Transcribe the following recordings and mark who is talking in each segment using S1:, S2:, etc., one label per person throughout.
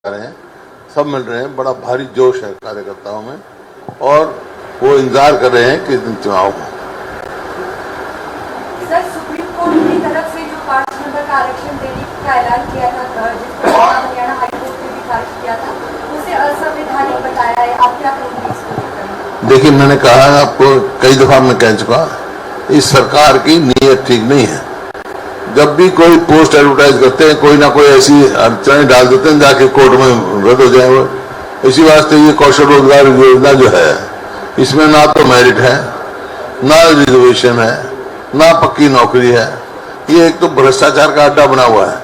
S1: रहे हैं, सब मिल रहे हैं, बड़ा भारी जोश है कार्यकर्ताओं में और वो इंतजार कर रहे हैं कि चुनाव हो।
S2: सर, सुप्रीम कोर्ट की तरफ से जो 5 नंबर का आरक्षण देने का ऐलान किया था, जिसको हरियाणा हाईकोर्ट ने भी खारिज किया था, उसे असंवैधानिक बताया है। आप क्या कहेंगे इसको? देखिए, मैंने कहा आपको कई दफा मैं कह चुका, इस सरकार की नीयत ठीक नहीं है। जब भी कोई पोस्ट एडवर्टाइज करते हैं, कोई ना कोई ऐसी अड़चने डाल देते हैं जाके कोर्ट में रद्द हो जाए वो। इसी वास्ते ये कौशल रोजगार योजना जो है, इसमें ना तो मेरिट है, ना रिजर्वेशन है, ना पक्की नौकरी है। ये एक तो भ्रष्टाचार का अड्डा बना हुआ है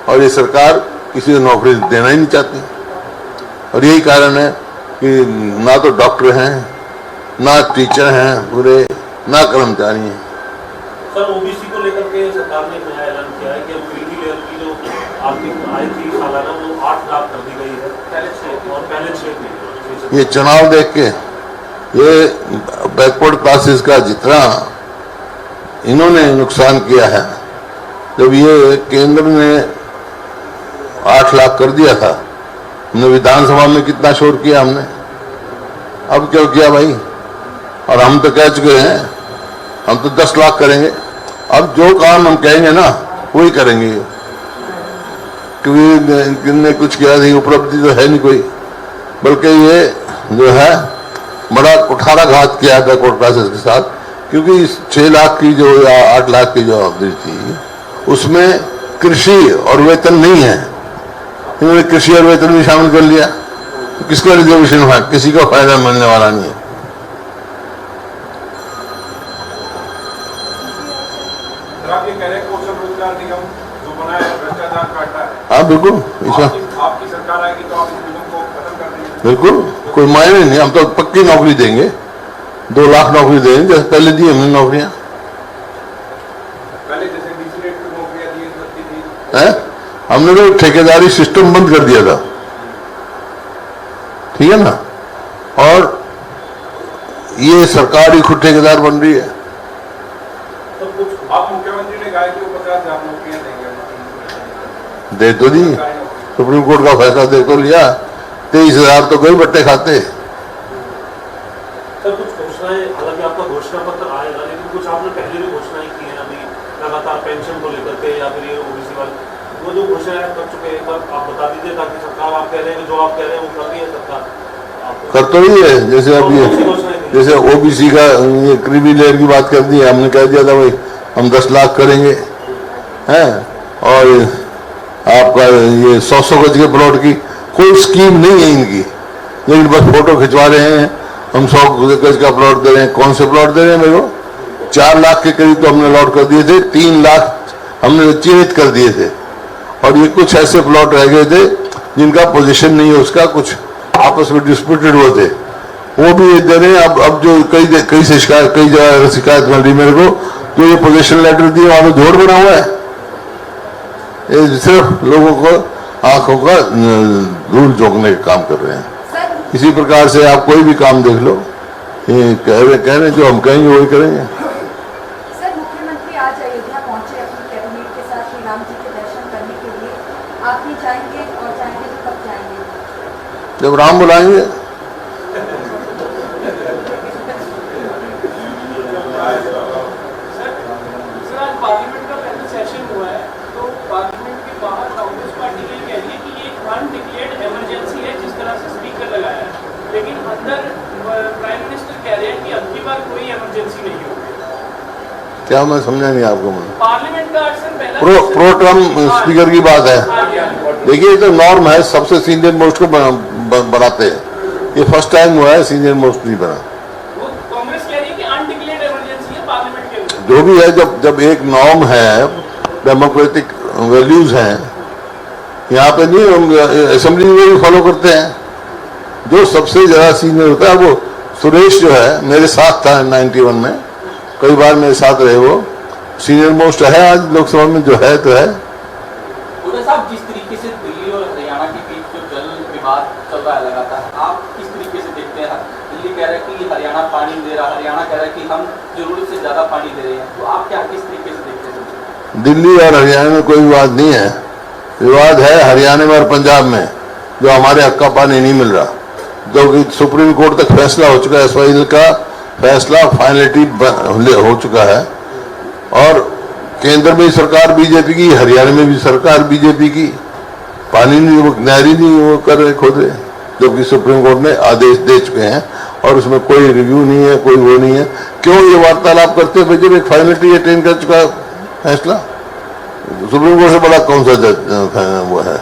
S2: और ये सरकार किसी को नौकरी देना ही नहीं चाहती। और यही कारण है कि ना तो डॉक्टर हैं, ना टीचर हैं पूरे, ना कर्मचारी हैं।
S3: सर, ओबीसी को लेकर के सरकार ने नया ऐलान किया है कि अब पीडी लेवल की जो आपकी आय थी सालाना वो 8 लाख कर दी गई है पहले 6 में।
S1: ये चुनाव देख के ये बैकवर्ड क्लासेस का जितना इन्होंने नुकसान किया है, जब ये केंद्र ने 8 लाख कर दिया था, हमने विधानसभा में कितना शोर किया हमने, अब क्यों किया भाई? और हम तो कह चुके हैं हम तो 10 लाख करेंगे। अब जो काम हम कहेंगे ना वही करेंगे, क्योंकि इनने कुछ किया नहीं, उपलब्धि तो है नहीं कोई, बल्कि ये जो है बड़ा कुठाराघात किया बैकवर्ड क्लासेस के साथ। क्योंकि 6 लाख की जो या 8 लाख की जो अवधि थी उसमें कृषि और वेतन नहीं है, इन्होंने कृषि और वेतन भी शामिल कर लिया। तो किसका रिजर्वेशन हुआ? किसी को फायदा मिलने वाला नहीं है।
S4: आप ये कह रहे हैं कौशल रोजगार निगम जो बना है भ्रष्टाचार काटता है।
S1: हाँ बिल्कुल,
S4: आपकी सरकार आएगी तो आप इस निगम को खत्म कर देंगे?
S1: बिल्कुल, कोई मायने नहीं। हम तो पक्की नौकरी देंगे, 2 लाख नौकरी देंगे जैसे पहले दी हमने नौकरियां।
S4: पहले जैसे डीसी रेट की नौकरियां दी
S1: है, हमने तो ठेकेदारी सिस्टम बंद कर दिया था, ठीक है ना। और ये सरकार ही खुद ठेकेदार बन रही है।
S4: आप मुख्यमंत्री ने कहा कि वो 50,000 नौकरियां देंगे,
S1: दे तो दी, सुप्रीम कोर्ट का फैसला दे तो लिया, 23,000 तो कोई बट्टे खाते।
S3: सर, कुछ घोषणाएं, हालांकि आपका घोषणा पत्र आएगा, लेकिन कुछ आपने पहले भी घोषणाएं की हैं अभी लगातार पेंशन को लेकर के या फिर ये ओबीसी वाले, वो जो घोषणाएं कर चुके हैं, एक बार आप बता दीजिए ताकि सरकार, आप कह रहे हैं जो आप कह रहे हैं वो कर रही है सरकार,
S1: कर तो रही है। जैसे अब ये जैसे ओबीसी का ये क्रीमी लेयर की बात कर दी है, हमने कह दिया था भाई हम 10 लाख करेंगे हैं, और आपका ये 100 गज के प्लॉट की कोई स्कीम नहीं है इनकी, लेकिन बस फोटो खिंचवा रहे हैं हम 100 गज का प्लॉट दे रहे हैं। कौन से प्लॉट दे रहे हैं मेरे को? 4 लाख के करीब तो हमने अलॉट कर दिए थे, 3 लाख हमने चिन्हित कर दिए थे, और ये कुछ ऐसे प्लॉट रह गए थे जिनका पोजीशन नहीं है, उसका कुछ आपस में डिस्प्यूटेड हुए थे, वो भी ये दे रहे हैं। अब जो कई से शिकायत, कई जगह शिकायत मिल रही मेरे को, जो ये पोजीशन लेटर दिए वहां पर झोड़ बना हुआ है। ये सिर्फ लोगों को आंखों का धूल झोंकने का काम कर रहे हैं। इसी प्रकार से आप कोई भी काम देख लो, ये कह रहे जो हम कहेंगे वही करेंगे।
S2: सर, मुख्यमंत्री आज अयोध्या पहुंचे अपनी कैबिनेट के साथ श्री राम जी के दर्शन करने के लिए, आप भी जाएंगे और जाएंगे तो कब जाएंगे?
S1: जब राम बुलाएंगे।
S5: पार्लियामेंट का पहला सेशन हुआ है, तो पार्लियामेंट के बाहर कांग्रेस पार्टी ये कह रही है कि ये एक अनडिक्लेयर्ड इमरजेंसी है जिस तरह से स्पीकर लगाया है, लेकिन अंदर प्राइम मिनिस्टर कह रहे हैं कि अगली बार कोई इमरजेंसी नहीं होगी।
S1: क्या मैं समझा नहीं आपको?
S5: पार्लियामेंट का अक्सर पहला
S1: प्रो टर्म स्पीकर की बात है। देखिए, ये तो नॉर्म है, सबसे सीनियर मोस्ट को बनाते हैं, ये फर्स्ट टाइम हुआ है सीनियर मोस्ट नहीं बना।
S5: कांग्रेस कह रही है कि अनडिक्लेयर्ड इमरजेंसी है पार्लियामेंट के अंदर।
S1: जो भी है, जब एक नॉर्म है, डेमोक्रेटिक वैल्यूज हैं, यहाँ पे नहीं, हम असेंबली में भी फॉलो करते हैं। जो सबसे ज्यादा सीनियर होता है वो सुरेश जो है, मेरे साथ था 91 में, कई बार मेरे साथ रहे, वो सीनियर मोस्ट है आज लोकसभा में, जो है तो है।
S6: साहब, जिस तरीके से दिल्ली और हरियाणा के बीच जो जल विवाद चल रहा है लगातार, आप किस तरीके से देखते हैं? दिल्ली कह रहा है कि हरियाणा पानी दे रहा, हरियाणा कह रहा है कि हम जरूरत से ज्यादा पानी दे रहे हैं, तो आप क्या किस तरीके से देखते हैं?
S1: दिल्ली और हरियाणा में कोई विवाद नहीं है, विवाद है हरियाणा में और पंजाब में। जो हमारे हक का पानी नहीं मिल रहा, जो कि सुप्रीम कोर्ट तक फैसला हो चुका है, SYL का फैसला फाइनलिटी हो चुका है, और केंद्र में सरकार बीजेपी की, हरियाणा में भी सरकार बीजेपी की, पानी नहीं, वो नहरी नहीं वो कर रहे खोद रहे, जबकि सुप्रीम कोर्ट ने आदेश दे चुके हैं और उसमें कोई रिव्यू नहीं है, कोई वो नहीं है। क्यों ये वार्तालाप करते हैं? जब एक फाइनलिटी अटेन कर चुका है फैसला, सुप्रीम कोर्ट से बड़ा कौन सा वो है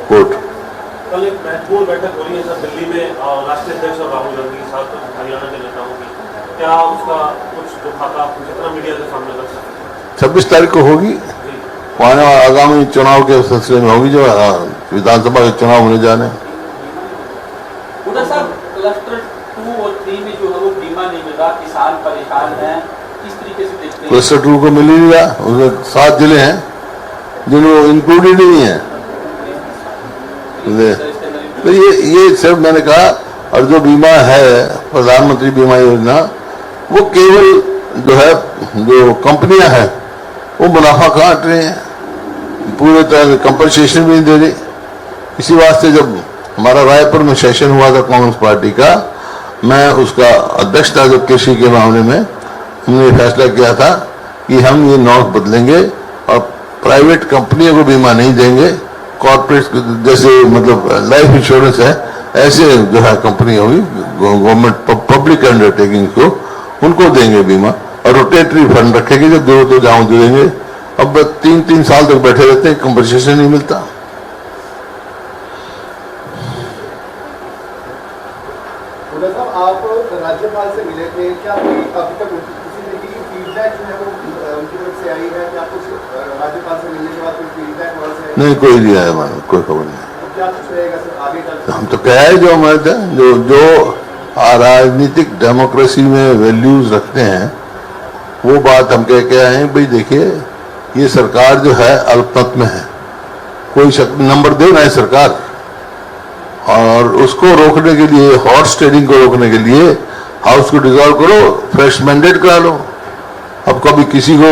S1: कोर्ट।
S3: कल एक महत्वपूर्ण बैठक हो रही है सर दिल्ली में राष्ट्रीय अध्यक्ष और राहुल गांधी के साथ हरियाणा के नेताओं की, क्या उसका कुछ जो खाता आप जितना मीडिया के सामने रख सकते हैं?
S1: 26 तारीख को होगी, वहाँ आगामी चुनाव के सिलसिले में होगी, जो विधानसभा के चुनाव होने जाने।
S6: हुड्डा साहब, क्लस्टर 2 और 3 में जो है वो बीमा नहीं मिल रहा, किसान परेशान हैं, किस तरीके से देखते हैं?
S1: क्लस्टर 2 को मिल ही नहीं रहा, उसमें 7 जिले हैं जिनको इंक्लूडेड नहीं है। तो ये सिर्फ मैंने कहा, और जो बीमा है प्रधानमंत्री बीमा योजना, वो केवल जो है जो कंपनियां हैं वो मुनाफा काट रहे हैं, पूरे तरह से कंपनसेशन भी नहीं दे रही। इसी वास्ते जब हमारा रायपुर में सेशन हुआ था कांग्रेस पार्टी का, मैं उसका अध्यक्ष था, जब कृषि के मामले में हमने फैसला किया था कि हम ये नॉर्म बदलेंगे और प्राइवेट कंपनियों को बीमा नहीं देंगे, कॉर्पोरेट जैसे मतलब लाइफ इंश्योरेंस है ऐसे जो है कंपनी होगी, गवर्नमेंट पब्लिक अंडरटेकिंग को उनको देंगे बीमा, और रोटेटरी फंड रखेंगे, जब जरूरत हो जाऊं देंगे। अब 3-3 साल तक बैठे रहते हैं, कंपनसेशन नहीं मिलता।
S7: आप राज्यपाल से मिले थे, क्या अभी तक किसी तरीके की फीडबैक जो है वो उनकी तरफ से आई है? क्या कुछ राज्यपाल से मिलने के बाद कोई फीडबैक वहां से?
S1: नहीं, कोई नहीं आया, हमारा कोई खबर नहीं।
S7: तो क्या कुछ रहेगा सर आगे का?
S1: हम तो कह है जो हमारे जो राजनीतिक डेमोक्रेसी में वैल्यूज रखते हैं, वो बात हम कह के आए हैं। भाई देखिए, ये सरकार जो है अल्पमत में है, कोई नंबर दे ना है सरकार, और उसको रोकने के लिए, हॉर्स ट्रेडिंग को रोकने के लिए हाउस को डिसॉल्व करो, फ्रेश मैंडेट करा लो। अब कभी किसी को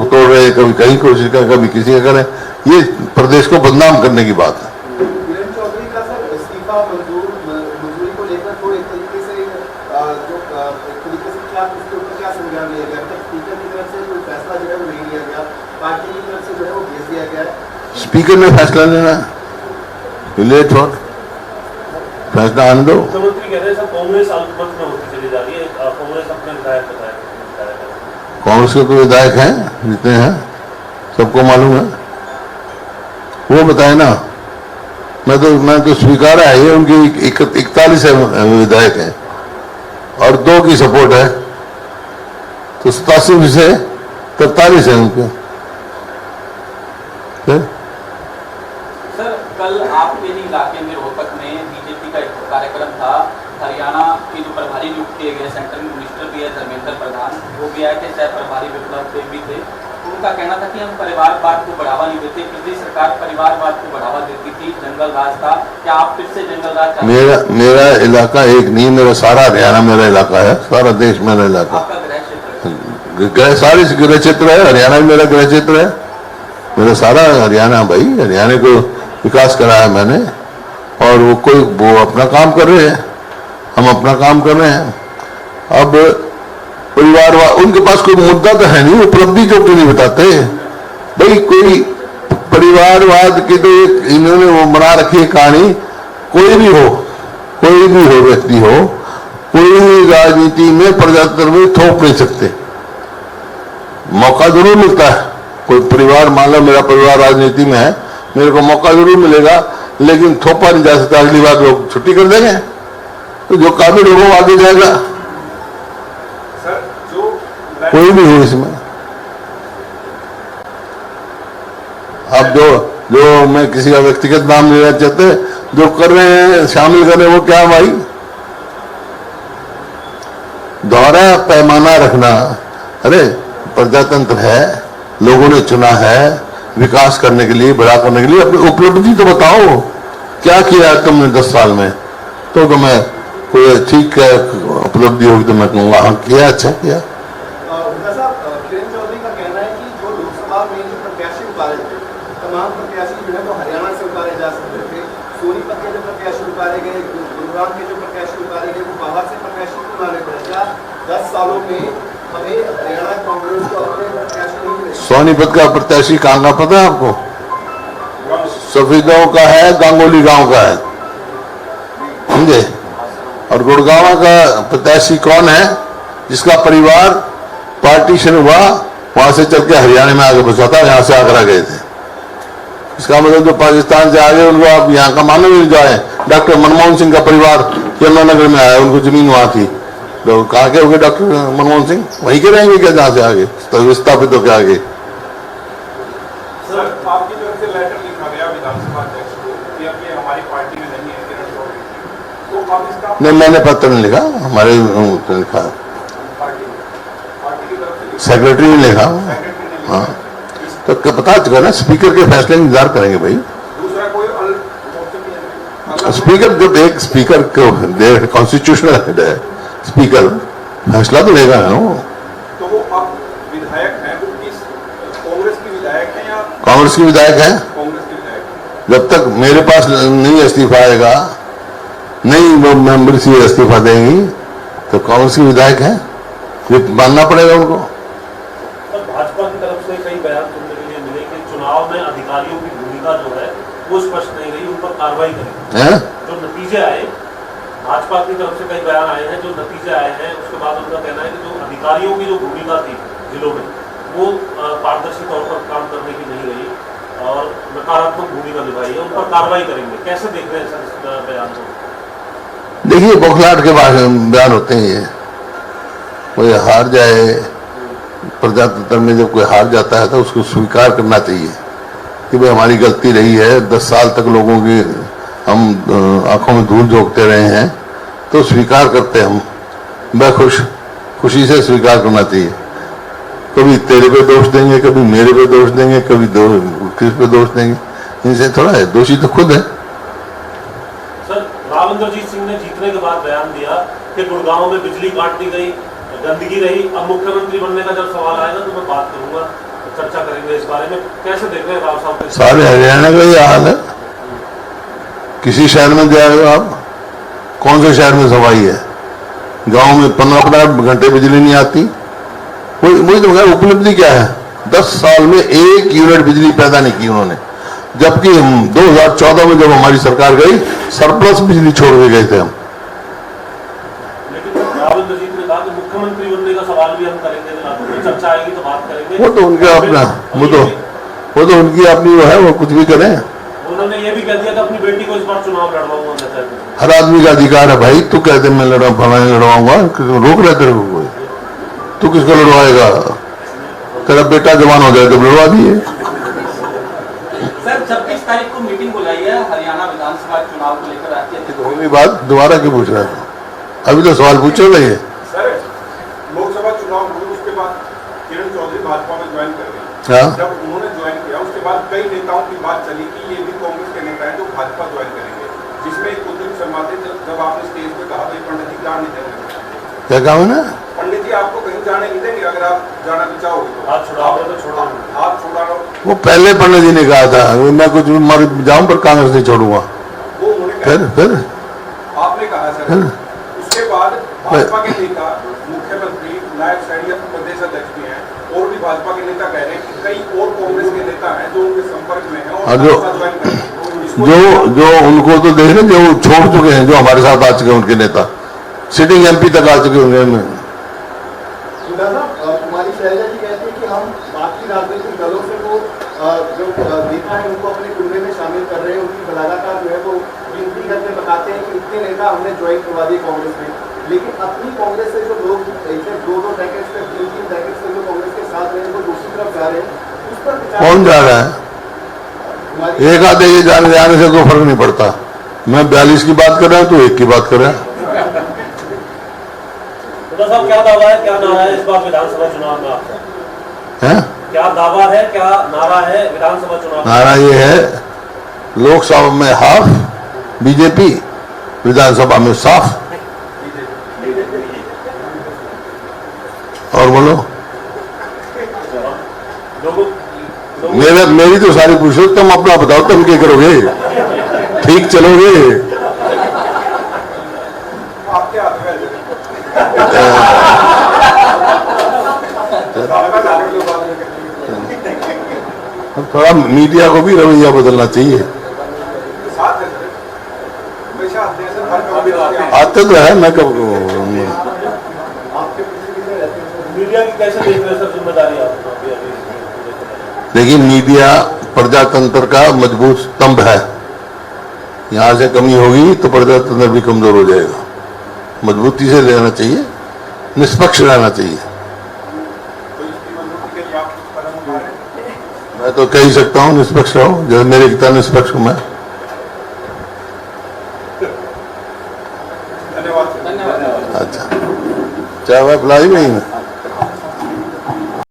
S1: तोड़ रहे, कभी कहीं कोशिश करें, कभी किसी का करें, ये प्रदेश को बदनाम करने की बात है।
S7: वीरेंद्र चौधरी का सर इस्तीफा मंजूरी को लेकर थोड़े तरीके से जो एक तरीके से क्या उसके ऊपर क्या संज्ञान लिया गया? मतलब स्पीकर की तरफ से कोई फैसला जो है वो नहीं लिया गया, पार्टी की तरफ से जो है वो भेज दिया गया है।
S1: स्पीकर ने फैसला लेना है, लेट फॉर फैसला आने दो।
S3: मुख्यमंत्री कह रहे हैं सब कांग्रेस अल्पमत में होती चली जा रही है, कांग्रेस अपने विधायक बताया,
S1: कांग्रेस के तो विधायक हैं जितने हैं, सबको मालूम है, वो बताए ना। मैं तो स्वीकार है, ये उनकी 41 विधायक हैं और 2 की सपोर्ट है, तो 87 में से 43 है उनके।
S6: सर, कल आपके इलाके में रोहतक में बीजेपी का एक कार्यक्रम था, हरियाणा के जो प्रभारी नियुक्त किए गए, सेंट्रल मिनिस्टर भी है धर्मेंद्र प्रधान, वो भी आए थे, शायद प्रभारी विप्लव देव भी थे। उनका कहना था कि हम परिवारवाद को बढ़ावा नहीं देते, प्रदेश सरकार परिवारवाद को बढ़ावा देती थी, जंगल राज था। क्या आप फिर से जंगल राज?
S1: मेरा इलाका एक नहीं, मेरा सारा हरियाणा मेरा इलाका है, सारा देश मेरा इलाका।
S6: आपका गृह क्षेत्र?
S1: सारे गृह क्षेत्र है, हरियाणा भी मेरा गृह क्षेत्र है, मेरा सारा हरियाणा। भाई हरियाणा को विकास कराया मैंने, और वो अपना काम कर रहे हैं, हम अपना काम कर रहे हैं। अब परिवारवाद, उनके पास कोई मुद्दा तो है नहीं, उपलब्धि जो क्यों नहीं बताते भाई? कोई परिवारवाद की तो इन्होंने वो बना रखी है कहानी। कोई भी हो व्यक्ति हो, कोई भी राजनीति में प्रजातंत्र में थोप नहीं सकते, मौका जरूर मिलता है। कोई परिवार, मान लो मेरा परिवार राजनीति में है, मेरे को मौका जरूर मिलेगा, लेकिन थोपा नहीं जा सकता। अगली बार लोग छुट्टी कर देंगे, तो जो काबिल हो वो आगे जाएगा,
S4: सर जो
S1: कोई भी हो इसमें। अब जो मैं किसी का व्यक्तिगत नाम लेना चाहते, जो कर रहे हैं, शामिल कर रहे हैं, वो क्या भाई? दोहरा पैमाना रखना। अरे प्रजातंत्र है, लोगों ने चुना है विकास करने के लिए, बड़ा करने के लिए। अपनी उपलब्धि तो बताओ, क्या किया तुमने 10 साल में? तो मैं कोई ठीक उपलब्धि होगी तो मैं कहूँगा हाँ किया, अच्छा किया।
S7: किरण चौधरी का कहना है कि जो लोकसभा में जो प्रत्याशी उतारे थे, तमाम प्रत्याशी जो है वो हरियाणा से उतारे जा सकते थे। सोनीपत के जो प्रत्याशी उतारे गए, गुरुग्राम के जो प्रत्याशी उतारे गए, वो बाहर से प्रत्याशी क्यों लाने पड़े? क्या 10 सालों में हमें हरियाणा कांग्रेस को अपने प्रत्याशी नहीं मिले?
S1: सोनीपत का प्रत्याशी कहाँ का पता है आपको? सफेदों का है, गांगोली गांव का है, समझे? और गुड़गांव का प्रत्याशी कौन है? जिसका परिवार पार्टीशन हुआ, वहां से चल के हरियाणा में आगे बसा था, यहाँ से आगरा गए थे। इसका मतलब जो पाकिस्तान से आगे उनको आप यहाँ का मानो नहीं जाए। डॉक्टर मनमोहन सिंह का परिवार यमुनानगर में आया, उनको जमीन वहां थी, तो कहाँ के हो गए डॉक्टर मनमोहन सिंह? वहीं के रहेंगे क्या जहाँ से आगे विस्थापित होकर आगे?
S4: सर, आपकी तरफ से लेटर लिखा गया विधानसभा अध्यक्ष को कि अब ये हमारी पार्टी में नहीं है, किरण चौधरी, तो अब इसका
S1: नहीं, मैंने पत्र नहीं लिखा, हमारे लिखा,
S4: पार्टी की तरफ से
S1: सेक्रेटरी ने लिखा।
S4: सेक्रेटरी ने
S1: हाँ, तो पता चुका ना, स्पीकर के फैसले इंतजार करेंगे भाई।
S4: दूसरा कोई
S1: स्पीकर, जब एक स्पीकर को कॉन्स्टिट्यूशनल हेड है, स्पीकर फैसला तो लेगा ना वो।
S4: तो वो अब विधायक हैं, वो किस कांग्रेस की विधायक हैं या
S1: कांग्रेस की विधायक है।
S4: कांग्रेस की विधायक?
S1: जब तक मेरे पास नहीं इस्तीफा आएगा, नहीं वो मेंबर से इस्तीफा देंगी, तो कांग्रेस की विधायक है, ये मानना पड़ेगा उनको।
S3: सर, भाजपा की तरफ से कई बयान सुनने के लिए मिले कि चुनाव में अधिकारियों की भूमिका जो है वो स्पष्ट नहीं रही, उन पर कार्रवाई करेंगे।
S1: हैं?
S3: जो नतीजे आए, भाजपा की तरफ से कई बयान आए हैं, जो नतीजे आए हैं उसके बाद उनका कहना है कि जो अधिकारियों की जो भूमिका थी जिलों में, वो पारदर्शी तौर पर काम करने की नहीं रही और नकारात्मक भूमिका निभाई है, उन पर कार्रवाई करेंगे। कैसे देख रहे हैं सर इस बयान को?
S1: देखिए, बौखलाहट के बयान होते हैं ये। कोई हार जाए, प्रजातंत्र में जब कोई हार जाता है तो उसको स्वीकार करना चाहिए कि भाई हमारी गलती रही है, 10 साल तक लोगों की हम आंखों में धूल झोंकते रहे हैं, तो स्वीकार करते हम खुशी से स्वीकार करना चाहिए। कभी तेरे पे दोष देंगे, कभी मेरे पे दोष देंगे, कभी किस पे दोष देंगे, इनसे थोड़ा है, दोषी तो खुद है।
S3: सर, राव इंद्रजीत सिंह ने जीतने के बाद बयान दिया कि गुड़गांव में बिजली काट दी गई, गंदगी रही, अब मुख्यमंत्री बनने का जब सवाल आएगा तो मैं बात करूंगा, चर्चा करेंगे इस बारे में। कैसे देख रहे हैं राव साहब?
S1: सारे हरियाणा का ये हाल है। किसी शहर में जाएगा आप, कौन से शहर में सफाई है? गांव में 15 घंटे बिजली नहीं आती। वही तो है, उपलब्धि क्या है? 10 साल में 1 यूनिट बिजली पैदा नहीं की उन्होंने, जबकि 2014 में जब हमारी सरकार गई, सरप्लस बिजली छोड़ के गए थे हम।
S3: लेकिन राव इंद्रजीत ने कहा कि मुख्यमंत्री बनने का सवाल भी हम करेंगे, चर्चा आएगी तो बात करेंगे।
S1: वो तो उनका अपना, वो तो उनकी अपनी वो है, वो कुछ भी करें।
S3: उन्होंने ये भी कह दिया कि अपनी बेटी को इस बार चुनाव लड़वाऊंगा।
S1: हर आदमी का अधिकार है भाई, तू कहते मैं लड़वाऊंगा, रोक रहे तेरे को कोई? तू किसको लड़वाएगा? तेरा बेटा जवान हो जाए तो लड़वा दिए।
S6: सर, 26 तारीख को मीटिंग बुलाई है हरियाणा विधानसभा चुनाव को लेकर, राज्य
S1: होगी बात, दोबारा क्यों पूछ रहा है? अभी तो सवाल पूछो ना ये।
S4: सर, लोकसभा चुनाव हुए उसके बाद किरण चौधरी भाजपा में ज्वाइन कर गई।
S1: हाँ?
S4: जब उन्होंने ज्वाइन किया उसके बाद कई नेताओं की बात चली कि ये भी कांग्रेस के नेता हैं जो भाजपा ज्वाइन करेंगे, जिसमें कुलदीप शर्मा थे। जब आपने स्टेज पे कहा तो पंडित जी जाने नहीं देंगे,
S1: क्या काम है ना,
S4: पंडित जी आपको कहीं जाने नहीं देंगे, अगर आप जाना भी चाहोगे तो
S3: हाथ छुड़ाओगे तो छोड़ो,
S4: हाथ छुड़ा लो।
S1: वो पहले पंडित जी ने कहा था मैं कुछ मर जाऊं पर कांग्रेस नहीं छोड़ूंगा।
S4: वो उन्होंने
S1: फिर
S4: आपने कहा सर। उसके बाद भाजपा के नेता, मुख्यमंत्री, नायब सैनिक प्रदेश अध्यक्ष भी हैं, और भी भाजपा के नेता कह रहे हैं कि कई और कांग्रेस के नेता हैं जो उनके संपर्क में हैं और
S1: जो उनको तो देख रहे, जो छोड़ चुके हैं, जो हमारे साथ आ चुके हैं, उनके नेता सिटिंग MP तक आ चुके होंगे।
S7: कुमारी शैलजा जी कहते हैं कि हम बाकी राजनीतिक दलों से वो जो नेता है उनको अपने कुंबे में शामिल कर रहे हैं, उनकी लगातार जो है वो गिनती करके बताते हैं कि इतने नेता हमने ज्वाइन करवा दिए कांग्रेस में, लेकिन अपनी कांग्रेस से जो लोग 2-2 डेकेड्स से 3-3 डेकेड्स से जो कांग्रेस के साथ रहे हैं वो दूसरी तरफ जा रहे हैं, उस पर
S1: कौन जा रहा है? एक आधे के जाने से कोई फर्क नहीं पड़ता। मैं 42 की बात कर रहा हूँ, तो 1 की बात कर रहा है।
S3: तो साहब, क्या दावा है, क्या नारा है इस बार विधानसभा चुनाव में आपका?
S1: हैं?
S3: क्या दावा है, क्या नारा है विधानसभा चुनाव?
S1: नारा ये है, लोकसभा में हाफ बीजेपी, विधानसभा में साफ। और बोलो, मेरी तो सारी पूछो, तुम अपना बताओ, तुम क्या करोगे? ठीक चलोगे? थोड़ा मीडिया को भी रवैया बदलना चाहिए।
S4: साथ है सर, हमेशा आते हैं सर, हर कभी
S1: आते तो है, मैं कब
S7: आपके पीछे कितने रहते हैं सर?
S3: मीडिया की कैसे देख रहे हैं सर जिम्मेदारी आप अभी
S1: देखिए, मीडिया प्रजातंत्र का मजबूत स्तंभ है। यहाँ से कमी होगी तो प्रजातंत्र भी कमजोर हो जाएगा। मजबूती से लेना चाहिए, निष्पक्ष रहना चाहिए।
S4: तो इसकी मजबूती के लिए आप कुछ कदम उठा रहे हैं?
S1: मैं तो कह ही सकता हूँ निष्पक्ष रहो, जैसे मेरे कितना निष्पक्ष हूँ मैं।
S4: धन्यवाद सर।
S6: धन्यवाद।
S1: अच्छा, चाय वाय पिलाई नहीं।